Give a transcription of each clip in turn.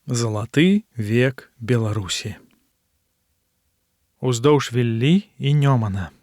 Залаты век Беларусі. Уздоўж Віллі і Нёмана.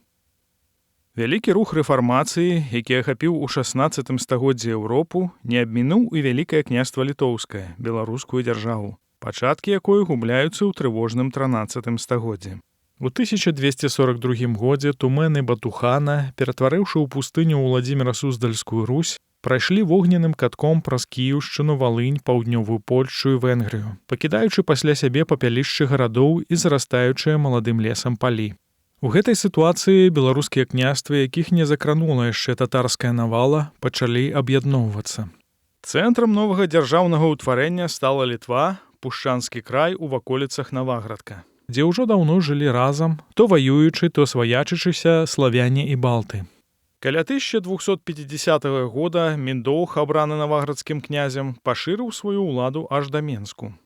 Вялікі рух рэфармацыі, які ахапіў у 16 стагоддзі Еўропу, не абмінуў і Вялікае княства Літоўскае, беларускую дзяржаву, пачаткі якой губляюцца ў трывожным 13 стагоддзі. У 1242 годзе тумены Батухана, ператварыўшы ў пустыню Уладзіміра-Суздальскую Русь, прайшлі вогненным катком праз Кіеўшчыну, Валынь, паўднёвую Польшчу і Венгрыю, пакідаючы пасля сябе папялішчы гарадоў і зарастаючыя маладым лесам палі. У гэтай сітуацыі беларускія княствы, якіх не закранула яшчэ татарская навала, пачалі аб'ядноўвацца. Цэнтрам новага дзяржаўнага ўтварэння стала Літва, Пушчанскі край у ваколіцах Наваградка, дзе ўжо даўно жылі разам, то ваюючы, то сваячычыся славяне і балты. Каля 1250 года Міндоўг, абраны наваградскім князем, пашырыў сваю ўладу аж да Менску.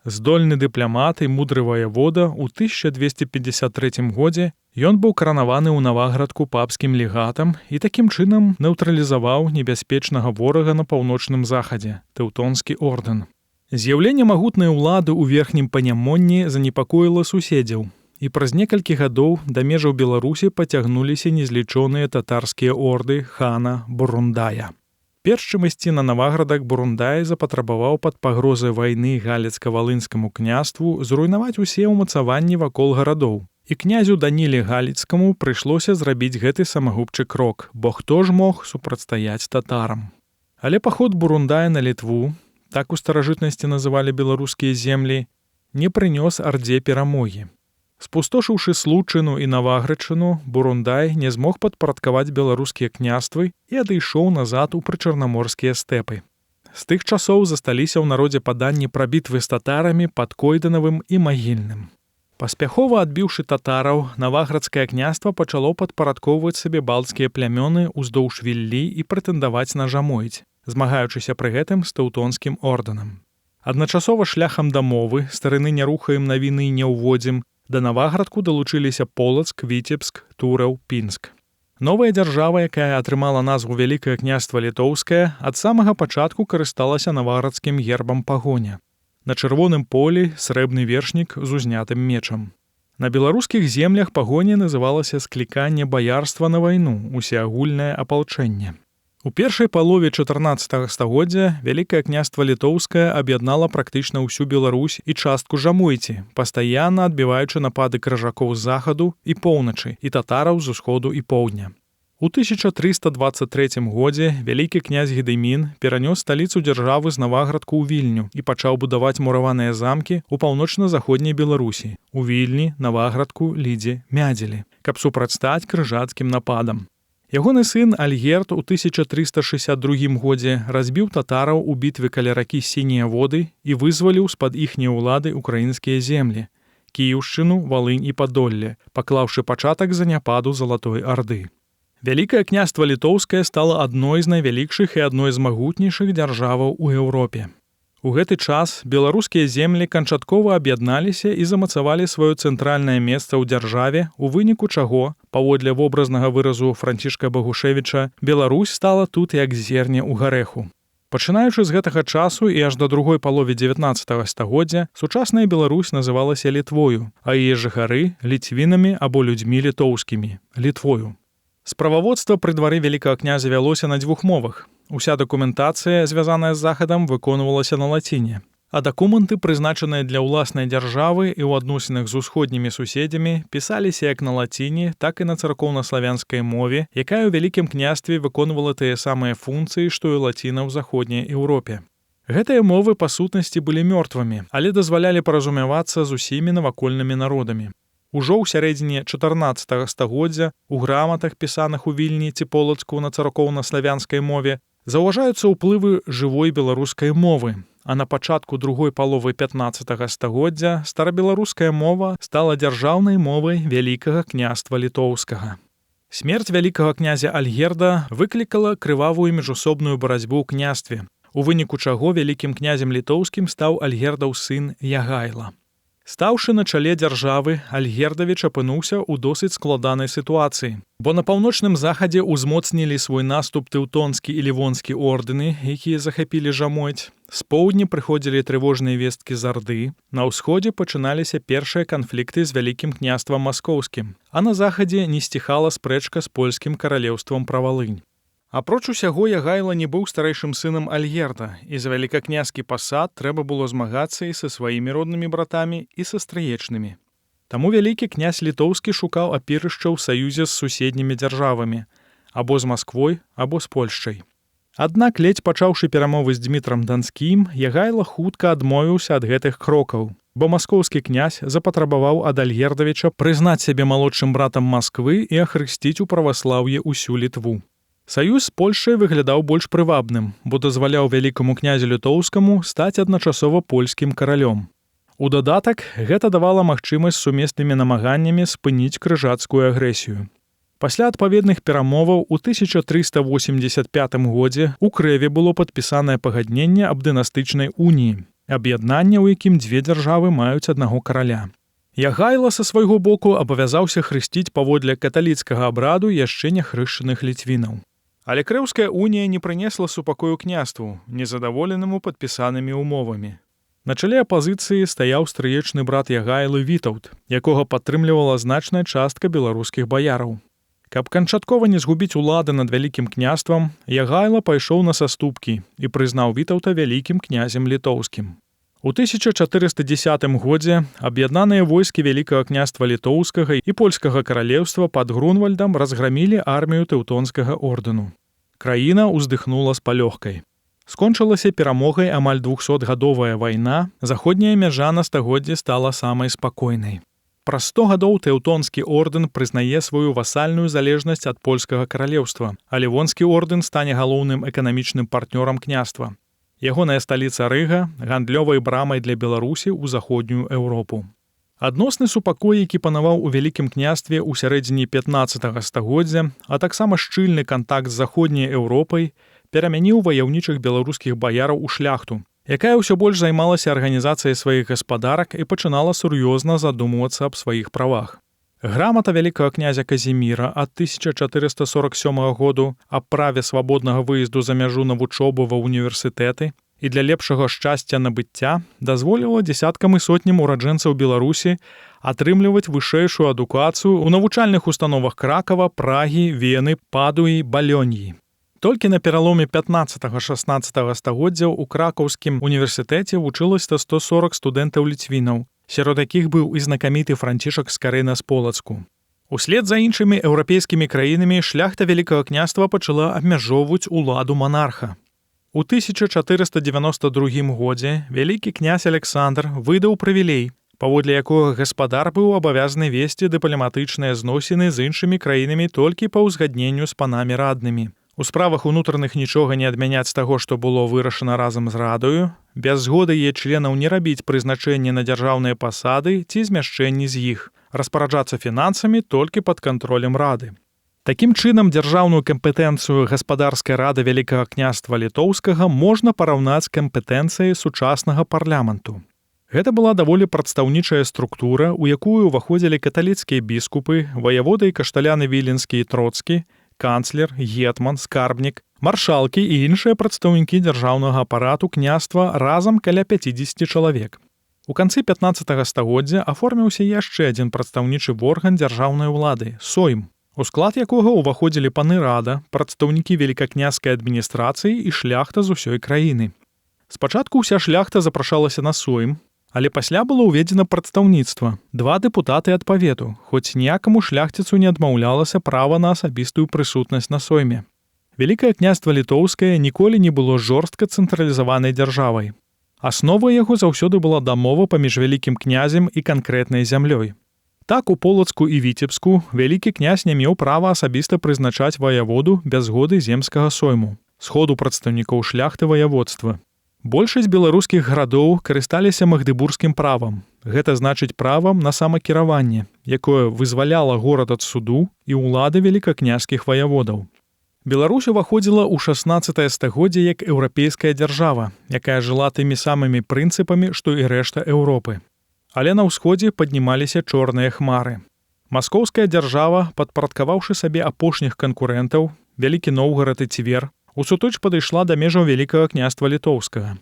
Здольны дыпламат і мудры ваявода, у 1253 годзе ён быў каранаваны ў Наваградку папскім легатам і такім чынам нейтралізаваў небяспечнага ворага на паўночным захадзе – Тэўтонскі ордэн. З'яўленне магутнай улады ў верхнім Панямонні занепакоіла суседзяў, і праз некалькі гадоў да межаў Беларусі пацягнуліся незлічоныя татарскія орды хана Бурундая. Перш чым ісці на Наваградак, Бурундай запатрабаваў пад пагрозай вайны галіцка-валынскаму княству зруйнаваць усе ўмацаванні вакол гарадоў. І князю Даніле Галіцкаму прыйшлося зрабіць гэты самагубчы крок, бо хто ж мог супрацьстаяць татарам. Але паход Бурундая на Літву, так у старажытнасці называлі беларускія землі, не прынёс ардзе перамогі. Спустошыўшы Случыну і Наваградчыну, Бурундай не змог падпарадкаваць беларускія княствы і адышоў назад у прычарнаморскія стэпы. З тых часоў засталіся ў народзе паданні пра бітвы з татарамі пад Койданавым і Магільным. Паспяхова адбіўшы татараў, Наваградскае княства пачало падпарадкоўваць сабе балцкія плямёны ўздоўж Віллі і прэтэндаваць на Жамойць, змагаючыся пры гэтым з Тэўтонскім ордэнам. Адначасова шляхам дамовы, старыны не рухаем, навіны не ўводзім, да Наваградку далучыліся Полацк, Віцебск, Тураў, Пінск. Новая дзяржава, якая атрымала назву Вялікае княства Літоўскае, ад самага пачатку карысталася наваградскім гербам пагоня. На чырвоным полі срэбны вершнік з узнятым мечам. На беларускіх землях пагоня называлася скліканне баярства на вайну, усеагульнае апалчэнне. У першай палове 14 стагоддзя Вялікае княства Літоўскае аб'яднала практычна ўсю Беларусь і частку Жамойці, пастаянна адбіваючы напады крыжакоў з захаду і поўначы і татараў з усходу і поўдня. У 1323 годзе вялікі князь Гедымін перанёс сталіцу дзяржавы з Наваградку ў Вільню і пачаў будаваць мураваныя замкі ў паўночна-заходняй Беларусі, у Вільні, Наваградку, Лідзе, Мядзелі, каб супрацьстаць крыжацкім нападам. Ягоны сын Альгерд у 1362 годзе разбіў татараў у бітве каля ракі Сінія воды і вызваліў з-пад іхняй улады украінскія землі – Кіеўшчыну, Валынь і Падолле, паклаўшы пачатак заняпаду Залатой Арды. Вялікае княства Літоўскае стала адной з найвялікшых і адной з магутнейшых дзяржаваў у Еўропе. У гэты час беларускія землі канчаткова аб'ядналіся і замацавалі сваё цэнтральнае месца ў дзяржаве, у выніку чаго, паводле вобразнага выразу Францішка Багушевіча, Беларусь стала тут як зерне ў гарэху. Пачынаючы з гэтага часу і аж да другой палове 19 стагоддзя сучасная Беларусь называлася Літвою, а яе жыхары – ліцвінамі або людзьмі літоўскімі – Літвою. Справаводства пры двары вялікага князя вялося на дзвюх мовах. Уся дакументацыя, звязаная з захадам, выконвалася на лаціне, а дакументы, прызначаныя для ўласнай дзяржавы і ў адносінах з усходнімі суседзямі, пісаліся як на лаціне, так і на царкоўна-славянскай мове, якая ў вялікім княстве выконвала тыя самыя функцыі, што і лаціна ў заходняй Еўропе. Гэтыя мовы, па сутнасці, былі мёртвымі, але дазвалялі паразумявацца з усімі навакольнымі народамі. Ужо ў сярэдзіне 14 стагоддзя у граматах, пісаных у Вільні ці Полацку на царкоўна-славянскай мове, заўважаюцца ўплывы жывой беларускай мовы, а на пачатку другой паловы 15 стагоддзя старабеларуская мова стала дзяржаўнай мовай Вялікага княства Літоўскага. Смерць вялікага князя Альгерда выклікала крывавую міжусобную барацьбу ў княстве, у выніку чаго вялікім князем літоўскім стаў Альгердаў сын Ягайла. Стаўшы на чале дзяржавы, Альгердавіч апынуўся ў досыць складанай сітуацыі, бо на паўночным захадзе ўзмоцнілі свой наступ тэўтонскі і лівонскі ордэны, якія захапілі Жамойць. З поўдні прыходзілі трывожныя весткі з Арды, на ўсходзе пачыналіся першыя канфлікты з Вялікім княствам Маскоўскім, а на захадзе не сціхала спрэчка з польскім каралеўствам пра Валынь. Апроч усяго, Ягайла не быў старэйшым сынам Альгерда, і за вялікакняскі пасад трэба было змагацца і са сваімі роднымі братамі, і са стрыечнымі. Таму вялікі князь літоўскі шукаў апірышча ў саюзе з суседнімі дзяржавамі, або з Масквой, або з Польшчай. Аднак, ледзь пачаўшы перамовы з Дзмітрам Данскім, Ягайла хутка адмовіўся ад гэтых крокаў, бо маскоўскі князь запатрабаваў ад Альгердавіча прызнаць сябе малодшым братам Масквы і ахрысціць у праваслаўе ўсю Літву. Саюз з Польшай выглядаў больш прывабным, бо дазваляў вялікаму князю літоўскаму стаць адначасова польскім каралём. У дадатак, гэта давала магчымасць сумеснымі намаганнямі спыніць крыжацкую агрэсію. Пасля адпаведных перамоваў у 1385 годзе у Крэве было падпісанае пагадненне аб дынастычнай уніі, аб'яднанне, у якім дзве дзяржавы маюць аднаго караля. Ягайла са свайго боку абавязаўся хрысціць паводле каталіцкага абраду яшчэ няхрышчаных ліцвінаў. Але Крэўская унія не прынесла супакою княству, незадаволенаму падпісанымі ўмовамі. На чале апазіцыі стаяў стрыечны брат Ягайлы Вітаўт, якога падтрымлівала значная частка беларускіх баяраў. Каб канчаткова не згубіць улады над Вялікім княствам, Ягайла пайшоў на саступкі і прызнаў Вітаўта вялікім князем літоўскім. У 1410 годзе аб'яднаныя войскі Вялікага княства літоўскага і польскага каралеўства пад Грунвальдам разграмілі армію тэўтонскага ордэну. Краіна ўздыхнула з палёгкай. Скончылася перамогай амаль 200-гадовая вайна, заходняя мяжа на стагоддзе стала самай спакойнай. Праз 100 гадоў тэўтонскі ордэн прызнае сваю васальную залежнасць ад польскага каралеўства, а лівонскі ордэн стане галоўным эканамічным партнёрам княства. Ягоная сталіца Рыга гандлёвай брамай для Беларусі ў заходнюю Еўропу. Адносны супакой, які панаваў у Вялікім княстве ў сярэдзіне 15 стагоддзя, а таксама шчыльны кантакт з заходняй Еўропай, перамяніў ваяўнічых беларускіх баяраў у шляхту, якая ўсё больш займалася арганізацыяй сваіх гаспадарак і пачынала сур'ёзна задумвацца аб сваіх правах. Грамата вялікага князя Казіміра ад 1447 году аб праве свабоднага выезду за мяжу на вучобу ва ўніверсітэты і для лепшага шчасця набыцця дазволіла дзесяткам і сотням ураджэнцаў Беларусі атрымліваць вышэйшую адукацыю ў навучальных установах Кракава, Прагі, Вены, Падуі, Балёньі. Толькі на пераломе 15-16 стагоддзяў у Кракаўскім універсітэце вучылася 140 студэнтаў-ліцвінаў, сярод якіх быў і знакаміты Францішак Скарына з Полацку. Услед за іншымі еўрапейскімі краінамі шляхта Вялікага княства пачала абмяжоўваць уладу манарха. У 1492 годзе вялікі князь Александр выдаў прывілей, паводле якога гаспадар быў абавязаны весці дыпламатычныя зносіны з іншымі краінамі толькі па ўзгадненню з панамі раднымі. У справах унутраных нічога не адмяняць таго, што было вырашана разам з радаю, без згоды яе членаў не рабіць прызначэнне на дзяржаўныя пасады ці змяшчэнні з іх, распараджацца фінансамі толькі пад кантролем рады. Такім чынам, дзяржаўную кампетэнцыю гаспадарскай рады Вялікага княства літоўскага можна параўнаць з кампетэнцыяй сучаснага парламенту. Гэта была даволі прадстаўнічая структура, у якую ўваходзілі каталіцкія біскупы, ваяводы і кашталяны віленскі і троцкі, канцлер, гетман, скарбнік, маршалкі і іншыя прадстаўнікі дзяржаўнага апарату княства разам каля 50 чалавек. У канцы 15 стагоддзя аформіўся яшчэ адзін прадстаўнічы орган дзяржаўнай улады – Сойм, у склад якога ўваходзілі паны рада, прадстаўнікі велікакняскай адміністрацыі і шляхта з усёй краіны. Спачатку ўся шляхта запрашалася на Сойм, але пасля было ўведзена прадстаўніцтва, 2 дэпутаты ад павету, хоць ніякаму шляхціцу не адмаўлялася права на асабістую прысутнасць на Сойме. Вялікае княства літоўскае ніколі не было жорстка цэнтралізаванай дзяржавай. Асновай яго заўсёды была дамова паміж вялікім князем і канкрэтнай зямлёй. Так, у Полацку і Віцебску вялікі князь не меў права асабіста прызначаць ваяводу без згоды земскага сойму, сходу прадстаўнікоў шляхты ваяводства. Большасць беларускіх гарадоў карысталіся магдыбургскім правам. Гэта значыць правам на самакіраванне, якое вызваляла горад ад суду і ўлады велікакняжскіх ваяводаў. Беларусь уваходзіла ў 16 стагоддзе як еўрапейская дзяржава, якая жыла тымі самымі прынцыпамі, што і рэшта Еўропы. Але на ўсходзе паднімаліся чорныя хмары. Маскоўская дзяржава, падпарадкаваўшы сабе апошніх канкурэнтаў, Вялікі Новгарад і Цвер, усутой падышла да межаў Вялікага княства Літоўскага.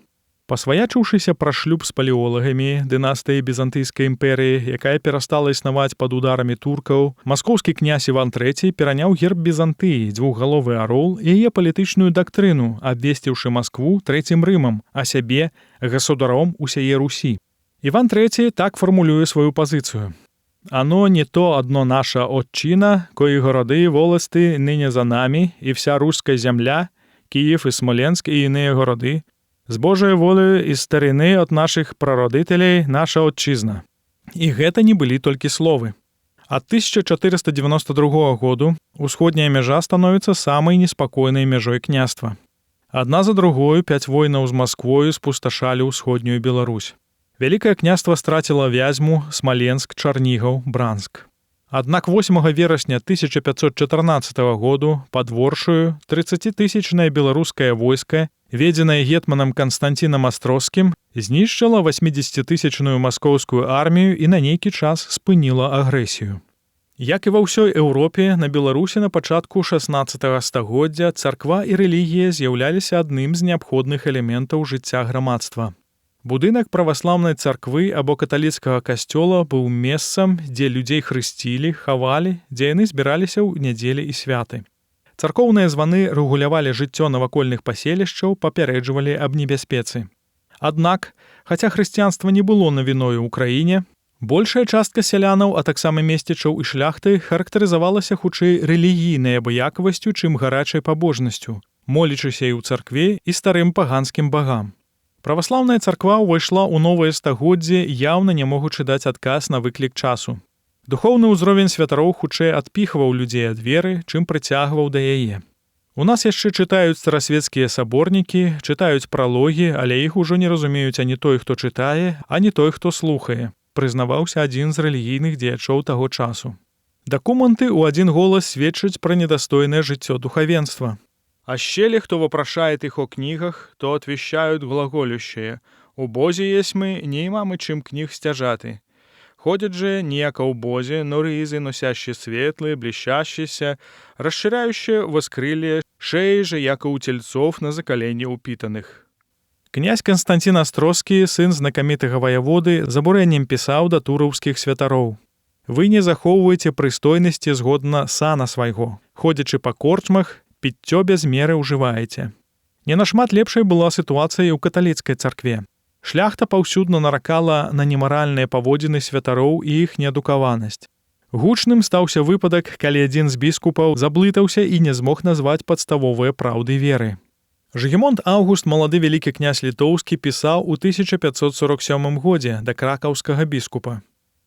Пасваячыўшыся пра шлюб з палеолагамі дынастыі Бізантыйскай імперыі, якая перастала існаваць пад ударамі туркаў, маскоўскі князь Іван III пераняў герб Бізантыі, дзвюхгаловы арол і яе палітычную дактрыну, абвесціўшы Маскву трэцім Рымам, а сябе гасударом усяе Русі. Іван III так фармулюе сваю пазіцыю. «Оно не то одно наша отчина, кои городы и волости ныне за нами, и вся русская земля, Киев и Смоленск и иные городы, з Божою волею і старины от наших прародителей наша отчизна». І гэта не былі толькі словы. Ад 1492 году усходняя мяжа становіцца самай неспакойнай мяжой княства. Адна за другою 5 войнаў з Масквою спусташалі ўсходнюю Беларусь. Вялікае княства страціла Вязьму, Смаленск, Чарнігаў, Бранск. Аднак 8 верасня 1514 году пад Воршаю 30-тысячнае беларускае войска, ведзенае гетманам Канстанцінам Астроскім, знішчыла 80-тысячную маскоўскую армію і на нейкі час спыніла агрэсію. Як і ва ўсёй Еўропе, на Беларусі на пачатку 16 стагоддзя царква і рэлігія з'яўляліся адным з неабходных элементаў жыцця грамадства. Будынак праваслаўнай царквы або каталіцкага касцёла быў месцам, дзе людзей хрысцілі, хавалі, дзе яны збіраліся ў нядзелі і святы. Царкоўныя званы рэгулявалі жыццё навакольных паселішчаў, папярэджвалі аб небяспецы. Аднак, хаця хрысціянства не было навіною ў краіне, большая частка сялянаў, а таксама месцічаў і шляхты характарызавалася хутчэй рэлігійнай абыякавасцю, чым гарачай пабожнасцю, молячыся і ў царкве і старым паганскім багам. Праваслаўная царква ўвайшла ў новае стагоддзе, яўна не могучы даць адказ на выклік часу. Духоўны ўзровень святароў хутчэй адпіхваў людзей ад веры, чым прыцягваў да яе. У нас яшчэ чытаюць старасвецкія саборнікі, чытаюць пралогі, але іх ужо не разумеюць ані той, хто чытае, ані той, хто слухае, прызнаваўся адзін з рэлігійных дзеячоў таго часу. Дакументы ў адзін голас сведчаць пра недастойнае жыццё духавенства. А щели, кто вопрошает их о книгах, то отвещают глаголющие. У Бозі єсмы, не имамы чим книг стяжати. Ходят же ніяко у Бозі, но ризы, носящие светлые, блещащиеся, расширяющие воскрылья, шеи же, яко у тельцов на закаленне упитанных. Князь Канстанцін Астроскі, сын знакамітага ваяводы, з абурэннем пісаў да тураўскіх святароў. Вы не захоўваеце прыстойнасці згодна сана свайго. Ходзячы па корчмах, піццё без меры ўжываеце. Не нашмат лепшай была сітуацыя і ў каталіцкай царкве. Шляхта паўсюдна наракала на немаральныя паводзіны святароў і іх неадукаванасць. Гучным стаўся выпадак, калі адзін з біскупаў заблытаўся і не змог назваць падставовыя праўды веры. Жыгімонт Аўгуст, малады вялікі князь літоўскі, пісаў у 1547 годзе да кракаўскага біскупа.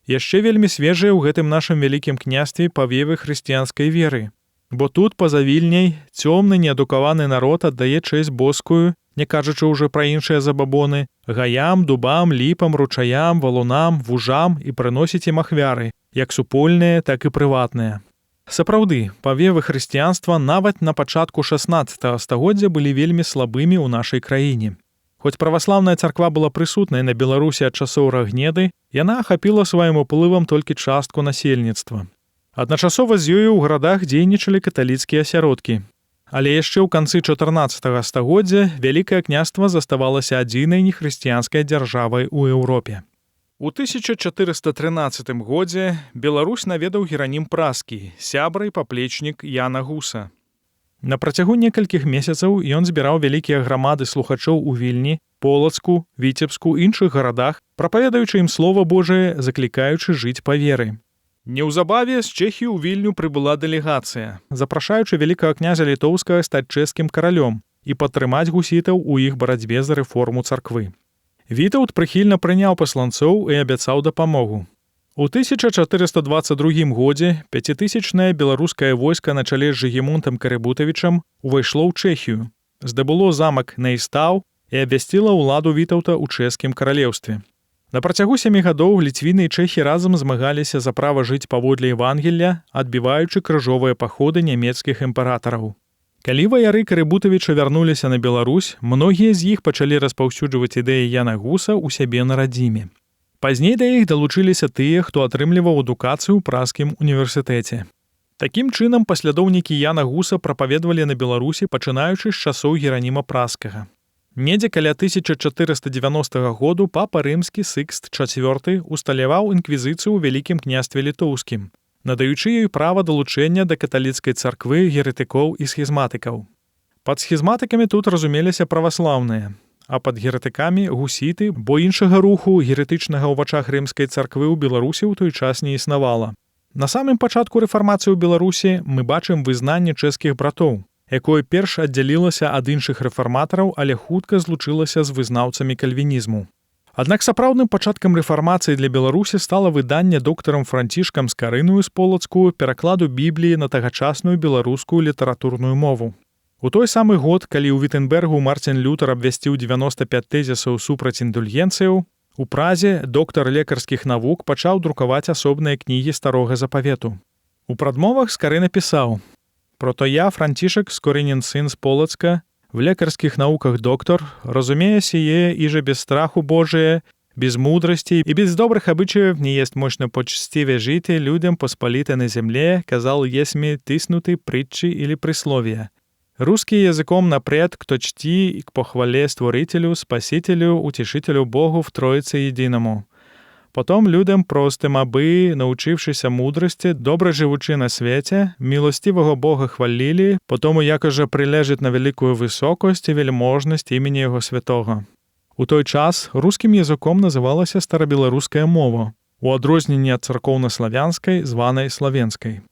Яшчэ вельмі свежыя ў гэтым нашым вялікім княстве павевы хрысціянскай веры. Бо тут, па-за Вільняй, цёмны неадукаваны народ аддае чэсць боскую, не кажучы ўжо пра іншыя забабоны, гаям, дубам, ліпам, ручаям, валунам, вужам і прыносіць ім ахвяры, як супольныя, так і прыватныя. Сапраўды, павевы хрысціянства нават на пачатку 16 стагоддзя былі вельмі слабымі ў нашай краіне. Хоць праваслаўная царква была прысутнай на Беларусі ад часоў Рагнеды, яна ахапіла сваім уплывам толькі частку насельніцтва. Адначасова з ёю ў гарадах дзейнічалі каталіцкія асяродкі. Але яшчэ ў канцы 14 стагоддзя Вялікае княства заставалася адзінай нехрысціянскай дзяржавай у Еўропе. У 1413 годзе Беларусь наведаў Геранім Праскі, сябра і паплечнік Яна Гуса. На працягу некалькіх месяцаў ён збіраў вялікія грамады слухачоў у Вільні, Полацку, Віцебску, іншых гарадах, прапаведаючы ім слова Божае, заклікаючы жыць па веры. Неўзабаве з Чэхіі ў Вільню прыбыла дэлегацыя, запрашаючы вялікага князя літоўскага стаць чэшскім каралём і падтрымаць гусітаў у іх барацьбе за рэформу царквы. Вітаўт прыхільна прыняў пасланцоў і абяцаў дапамогу. У 1422 годзе 5-тысячнае беларускае войска на чале з Жыгімонтам Карыбутавічам увайшло ў Чэхію, здабыло замак Нейстаў і абвясціла ўладу Вітаўта ў чэшскім каралеўстве. На працягу 7 гадоў ліцвіны і чэхі разам змагаліся за права жыць паводле Евангелля, адбіваючы крыжовыя паходы нямецкіх імператараў. Калі ваяры Карыбутавіча вярнуліся на Беларусь, многія з іх пачалі распаўсюджваць ідэі Яна Гуса ў сябе на радзіме. Пазней да іх далучыліся тыя, хто атрымліваў адукацыю ў Празскім універсітэце. Такім чынам, паслядоўнікі Яна Гуса прапаведавалі на Беларусі, пачынаючы з часоў Гераніма Празскага. Недзе каля 1490 году папа рымскі Сыкст IV усталяваў інквізіцыю ў Вялікім княстве літоўскім, надаючы ёй права далучэння да каталіцкай царквы геретыкоў і схізматыкаў. Пад схізматыкамі тут разумеліся праваслаўныя, а пад геретыкамі гусіты, бо іншага руху геретычнага ў вачах рымскай царквы ў Беларусі ў той час не існавала. На самым пачатку рэфармацыі ў Беларусі мы бачым вызнанне чэшскіх братоў, якое перш аддзялілася ад іншых рэфарматараў, але хутка злучылася з вызнаўцамі кальвінізму. Аднак сапраўдным пачаткам рэфармацыі для Беларусі стала выданне доктарам Францішкам Скарынаю з Полацку перакладу Бібліі на тагачасную беларускую літаратурную мову. У той самы год, калі ў Віттэнбергу Мартин Лютер абвясціў 95 тэзісаў супраць індульгенцыяў, у Празе доктар лекарскіх навук пачаў друкаваць асобныя кнігі старога запавету. У прадмовах Скарына пісаў: «Прото я, Францішек, Скорынин сын з Полацка, в лекарских науках доктор, разумея сие, иже без страху Божия, без мудрости и без добрых обычаев не есть мощно почестиве жити людям посполите на земле, казал есми тиснуты притчи или присловия. Русский языком напред, кто чти и к похвале Створителю, Спасителю, Утешителю Богу в Троице Единому. Потом людям простым, абы, научившися мудрости, добре живучи на свете, милостивого Бога хвалили, потому якоже прилежит на великую высокость и вельможность имени Его Святого». У той час рускім языком называлася старабеларуская мова, у адрозненні ад царкоўна-славянскай, званай славенскай.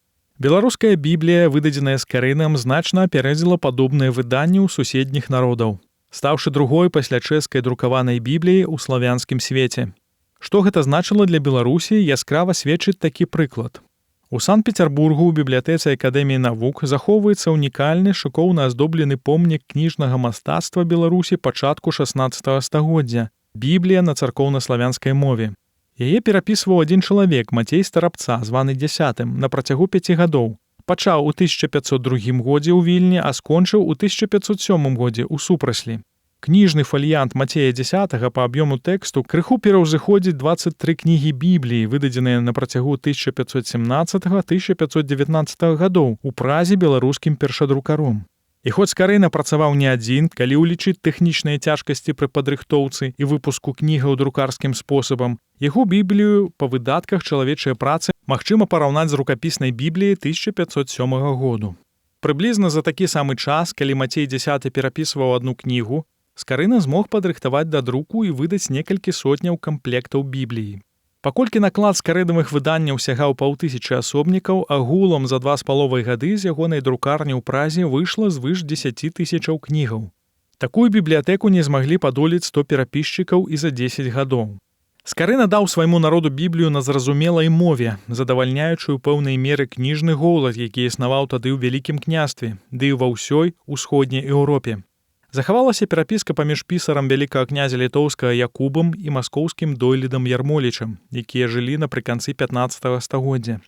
Беларуская Біблія, выдадзеная Скарынам, значна апярэдзіла падобныя выданні ў суседніх народаў, стаўшы другой пасля чэшскай друкаванай Бібліі ў славянскім свеце. Што гэта значыла для Беларусі, яскрава сведчыць такі прыклад. У Санкт-Петербургу ў бібліятэцы Акадэміі навук захоўваецца ўнікальны шыкоўна аздоблены помнік кніжнага мастацтва Беларусі пачатку 16 стагоддзя «Біблія на царкоўна-славянскай мове». Яе перапісваў адзін чалавек, Мацей Старабца, званы 10-м, на працягу 5 гадоў. Пачаў у 1502 годзе ў Вільні, а скончыў у 1507 годзе ў Супраслі. Кніжны фаліянт Мацея X па аб'ёму тэксту крыху пераўзыходзіць 23 кнігі Бібліі, выдадзеныя на працягу 1517-1519 гадоў у Празе беларускім першадрукаром. І хоць Скарына працаваў не адзін, калі ўлічыць тэхнічныя цяжкасці пры падрыхтоўцы і выпуску кнігаў друкарскім спосабам, яго Біблію па выдатках чалавечай працы магчыма параўнаць з рукапіснай Бібліяй 1507 году. Прыблізна за такі самы час, калі Мацей X перапісваў адну кнігу, Скарына змог падрыхтаваць да друку і выдаць некалькі сотняў камплектаў Бібліі. Паколькі наклад скарынавых выданняў сягаў 500 асобнікаў, агулам за 2,5 гады з ягонай друкарні ў Празе выйшла звыш 10 000 кнігаў. Такую бібліятэку не змаглі падолець 100 перапісчыкаў і за 10 гадоў. Скарына даў свайму народу Біблію на зразумелай мове, задавальняючы ў пэўнай меры кніжны голад, які існаваў тады ў Вялікім княстве, ды і ва ўсёй усходняй Еўропе. Захавалася перапіска паміж пісарам вялікага князя літоўскага Якубам і маскоўскім дойлідам Ярмолічам, якія жылі напрыканцы 15 стагоддзя.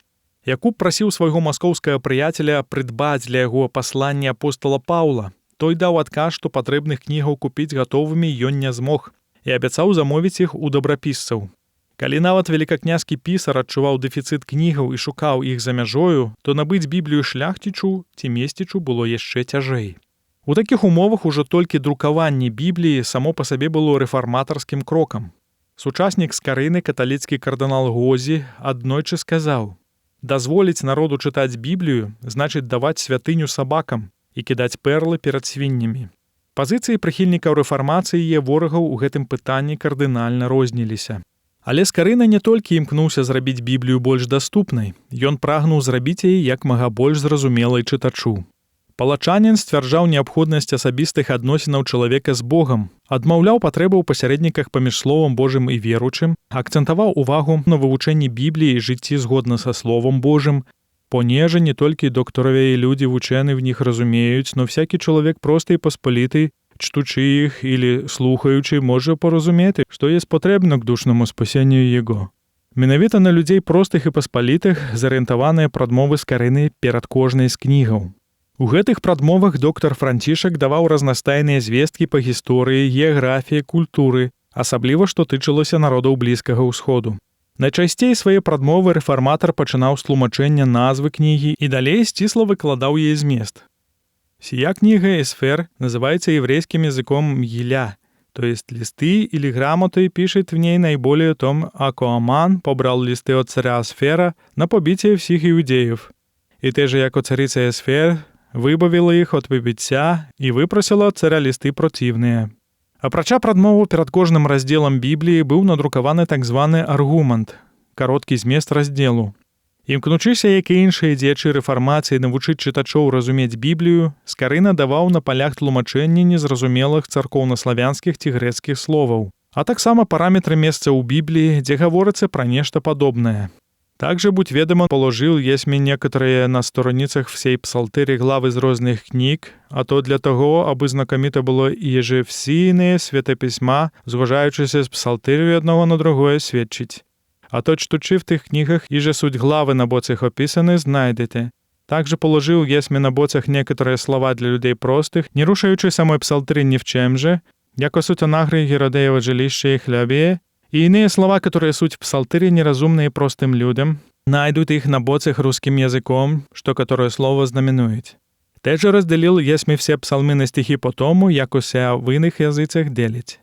Якуб прасіў свайго маскоўскага прыяцеля прыдбаць для яго пасланне апостола Паўла. Той даў адказ, што патрэбных кнігаў купіць гатовымі ён не змог і абяцаў замовіць іх у дабрапісцаў. Калі нават велікакнязькі пісар адчуваў дэфіцыт кнігаў і шукаў іх за мяжою, то набыць Біблію шляхцічу ці месцічу было яшчэ цяжэй. У такіх умовах ужо толькі друкаванне Бібліі само па сабе было рэфарматарскім крокам. Сучаснік Скарыны, каталіцкі кардынал Гозі, аднойчы сказаў: «Дазволіць народу чытаць Біблію значыць даваць святыню сабакам і кідаць перлы перад свіннямі». Пазіцыі прыхільнікаў рэфармацыі і ворагаў у гэтым пытанні кардынальна розніліся. Але Скарына не толькі імкнуўся зрабіць Біблію больш даступнай, ён прагнуў зрабіць яе як мага больш зразумелай чытачу. Палачанін сцвярджаў неабходнасць асабістых адносінаў чалавека з Богам, адмаўляў патрэбу ў пасярэдніках паміж словам Божым і веруючым, акцэнтаваў увагу на вывучэнні Бібліі і жыцці згодна са словом Божым. «Понеже не толькі докторові люди вучені в них разумеють, но всякий чоловік простий і посполитий, чтучи їх или слухаючи, може порозуміти, що є потрібно к душному спасенню його». Менавіта на людзей простых і паспалітых зарыентаваныя прадмовы Скарыны перад кожнай з кнігаў. У гэтых прадмовах доктар Францішак даваў разнастайныя звесткі па гісторыі, геаграфіі, культуры, асабліва што тычылася народаў Блізкага ўсходу. Найчасцей свае прадмовы рэфарматар пачынаў з тлумачэння назвы кнігі і далей сцісла выкладаў яе змест. Сія книга Эсфер называется еврейским языком Мгиля, то есть листы или грамоты, пишет в ней наиболее о том, ако Аман побрал листы от царя Асфера на побитие всех иудеев. И те же, яко царица Эсфер, выбавила их от побиття и выпросила от царя листы противные. Апрача прадмову перад кожным разделам Бібліі быў надрукаваны так званы аргумент, кароткі змест раздзелу. Імкнучыся, як і іншыя дзеячы рэфармацыі навучыць чытачоў разумець Біблію, Скарына даваў на палях тлумачэнні незразумелых царкоўнаславянскіх ці грэцкіх словаў, а таксама параметры месца ў Бібліі, дзе гаворыцца пра нешта падобнае. Также, будь ведомо, положил есмі некоторые на страницах всей псалтыри главы з розных книг, а то для того, аби знакомито було іже всі святописьма, зважаючися з псалтирю одного на другое свідчить. А то, чтучи в тих книгах, іже суть глави на боцях описаны, знайдете. Также положил есмі на боцах некоторые слова для людей простых, не рушаючи самой псалтыри ни в чем же, яко суть анагры Геродеева жилище и хлябие, и иные слова, которые суть в псалтыре неразумные простым людям, найдут их на боцах русским языком, что которое слово знаменует. Теже разделил есмі все псалмы на стихи по тому, як уся в иных языцах делить.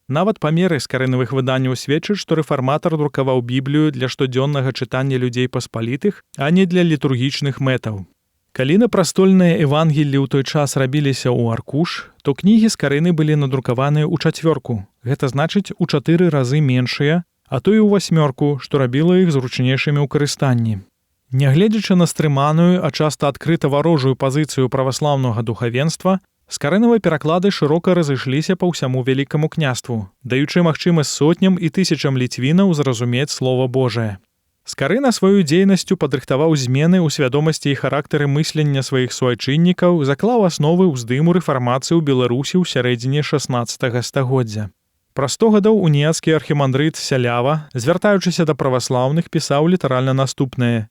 Нават памеры скарыновых выданняў сведчаць, што рэфарматар друкаваў Біблію для штодзённага чытання людзей паспалітых, а не для літургічных мэтаў. Калі на прастольныя евангеллі ў той час рабіліся ў аркуш, то кнігі Скарыны былі надрукаваныя ў 4. Гэта значыць у 4 разы меншыя, а то і ў 8, што рабіла іх зручнейшымі ў карыстанні. Нягледзячы на стрыманую, а часта адкрыта варожую пазіцыю праваслаўнага духавенства, Скарынавы пераклады шырока разышліся па ўсяму вялікаму княству, даючы магчымасць сотням і тысячам літвінаў зразумець Слова Божае. Скарына сваю дзейнасцю падрыхтаваў змены ў свядомасці і характары мыслення сваіх суайчыннікаў, заклаў асновы ўздыму рэфармацыі ў Беларусі ў сярэдзіне 16 стагоддзя. Праз 100 гадоў уніяцкі архімандрыт Сялява, звяртаючыся да праваслаўных, пісаў літаральна наступнае: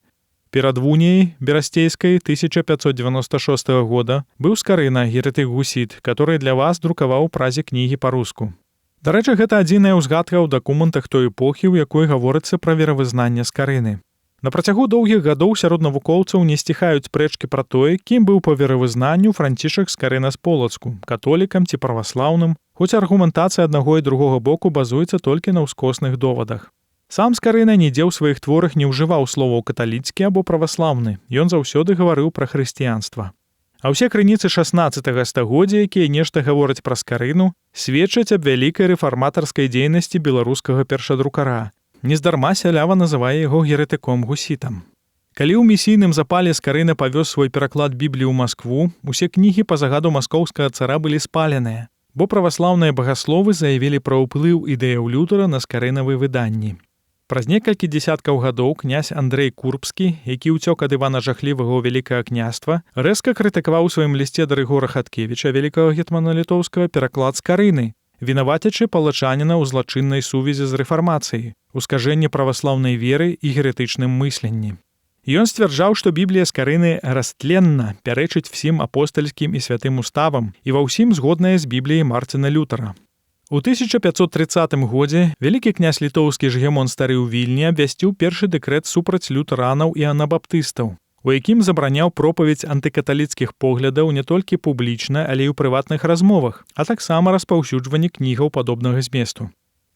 перад Вуніяй Берастейскай 1596 года быў Скарына, еретык-гусіт, который для вас друкаваў празе кнігі па-руску. Дарэчы, гэта адзіная ўзгадка ў дакументах той эпохі, у якой гаворыцца пра веравызнанне Скарыны. На працягу доўгіх гадоў сярод навукоўцаў не сціхаюць спрэчкі пра тое, кім быў па веравызнанню Францішак Скарына з Полацку, католікам ці праваслаўным, хоць аргументацыя аднаго і другога боку базуецца толькі на ўскосных довадах. Сам Скарына нідзе ў сваіх творах не ўжываў словаў каталіцкі або праваслаўны, ён заўсёды гаварыў пра хрысціянства. А ўсе крыніцы 16 стагоддзя, якія нешта гавораць пра Скарыну, сведчаць аб вялікай рэфарматарскай дзейнасці беларускага першадрукара. Нездарма Сялява называе яго еретыком-гусітам. Калі ў місійным запале Скарына павёз свой пераклад Бібліі ў Маскву, усе кнігі па загаду маскоўскага цара былі спаленыя, бо праваслаўныя багасловы заявілі пра ўплыў ідэяў Лютера на скарынавы выданні. Праз некалькі дзесяткаў гадоў князь Андрэй Курбскі, які ўцёк ад Івана Жахлівага ў Вялікае княства, рэзка крытыкаваў у сваім лісце да Рыгора Хаткевіча, вялікага гетмана літоўскага, пераклад Скарыны, вінавацячы палачаніна ў злачыннай сувязі з рэфармацыяй, у скажэнні праваслаўнай веры і геретычным мысленні. Ён сцвярджаў, што Біблія Скарыны растленна, пярэчыць всім апостальскім і святым уставам і ва ўсім згодная з Бібліяй Марціна Лютера. У 1530 годзе вялікі князь літоўскі Жгемон Стары ў Вільні абвясціў першы дэкрэт супраць лютэранаў і анабаптыстаў, у якім забараняў пропаведзь антыкаталіцкіх поглядаў не толькі публічна, але і ў прыватных размовах, а таксама распаўсюджванне кнігаў падобнага зместу.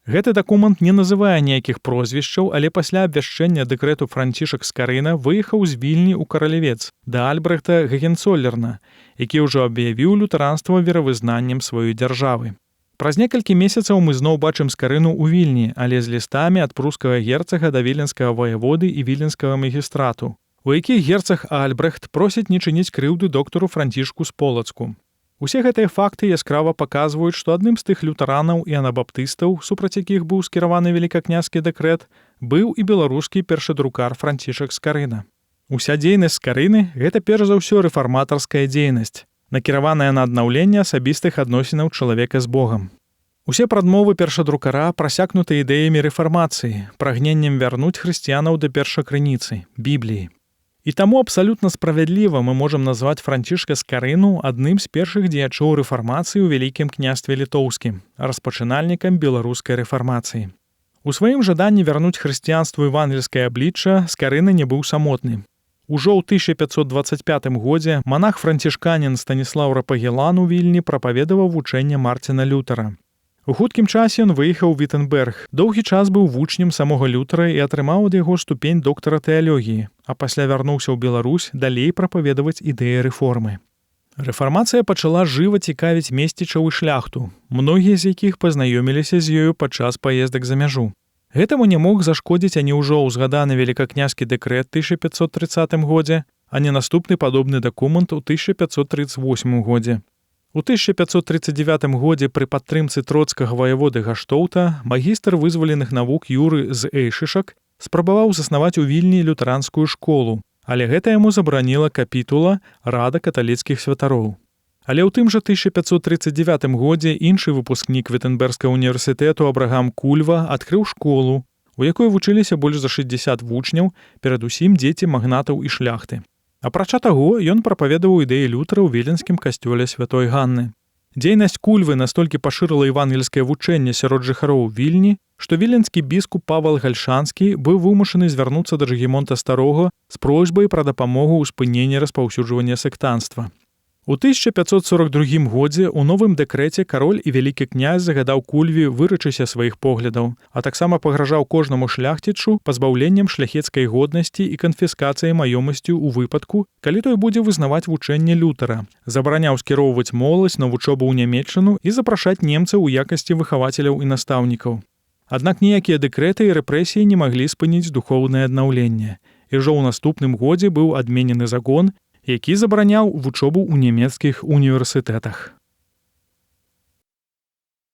Гэты дакумент не называе ніякіх прозвішчаў, але пасля абвяшчэння дэкрэту Францішак Скарына выехаў з Вільні ў Каралевец да Альбрэхта Гагенцоллерна, які ўжо аб'явіў лютэранства веравызнаннем сваёй дзяржавы. Праз некалькі месяцаў мы зноў бачым Скарыну ў Вільні, але з лістамі ад прускага герцага да віленскага ваяводы і віленскага магістрату, у якіх герцаг Альбрэхт просіць не чыніць крыўды доктару Францішку з Полацку. Усе гэтыя факты яскрава паказваюць, што адным з тых лютэранаў і анабаптыстаў, супраць якіх быў скіраваны велікакняскі дэкрэт, быў і беларускі першадрукар Францішак Скарына. Уся дзейнасць Скарыны – гэта перш за ўсё рэфарматарская дзейнасць, накіраваная на аднаўленне асабістых адносінаў чалавека з Богам. Усе прадмовы першадрукара прасякнуты ідэямі рэфармацыі, прагненнем вярнуць хрысціянаў да першакрыніцы – Бібліі. І таму абсалютна справядліва мы можам назваць Францішка Скарыну адным з першых дзеячоў рэфармацыі ў Вялікім княстве Літоўскім, распачынальнікам беларускай рэфармацыі. У сваім жаданні вярнуць хрысціянству евангельскае аблічча Скарына не быў самотны. Ужо ў 1525 годзе манах-францішканін Станіслаў Рапагелан у Вільні прапаведаваў вучэнне Марціна Лютера. У хуткім часе ён выехаў у Віттенберг, доўгі час быў вучнем самога Лютера і атрымаў ад яго ступень доктара тэалогіі, а пасля вярнуўся ў Беларусь далей прапаведаваць ідэі рэформы. Рэфармацыя пачала жыва цікавіць месцічаў і шляхту, многія з якіх пазнаёміліся з ёю падчас паездак за мяжу. Гэтаму не мог зашкодзіць ані ўжо ўзгаданы велікакняскі дэкрэт 1530 годзе, ані наступны падобны дакумент у 1538 годзе. У 1539 годзе пры падтрымцы троцкага ваяводы Гаштоўта магістр вызваленых навук Юры з Эйшышак спрабаваў заснаваць у Вільні лютэранскую школу, але гэта яму забараніла капітула Рада каталіцкіх святароў. Але ў тым жа 1539 годзе іншы выпускнік Віттенбергскага універсітэту Абрагам Кульва адкрыў школу, у якой вучыліся больш за 60 вучняў, перадусім дзеці магнатаў і шляхты. Апрача таго, ён прапаведаваў ідэі Лютера ў віленскім касцёле святой Ганны. Дзейнасць Кульвы настолькі пашырыла евангельскае вучэнне сярод жыхароў Вільні, што віленскі біскуп Павал Гальшанскі быў вымушаны звярнуцца да Жыгімонта Старога з просьбай пра дапамогу ў спыненні распаўсюджвання сектанства. У 1542 годзе ў новым дэкрэце кароль і вялікі князь загадаў Кульве вырачыся сваіх поглядаў, а таксама пагражаў кожнаму шляхцічу пазбаўленнем шляхецкай годнасці і канфіскацыяй маёмасцю ў выпадку, калі той будзе вызнаваць вучэнне Лютера, забараняў скіроўваць моладзь на вучобу ў Нямецчыну і запрашаць немцаў у якасці выхавацеляў і настаўнікаў. Аднак ніякія дэкрэты і рэпрэсіі не маглі спыніць духоўнае аднаўленне. І ўжо ў наступным годзе быў адменены закон, які забараняў вучобу ў нямецкіх універсітэтах.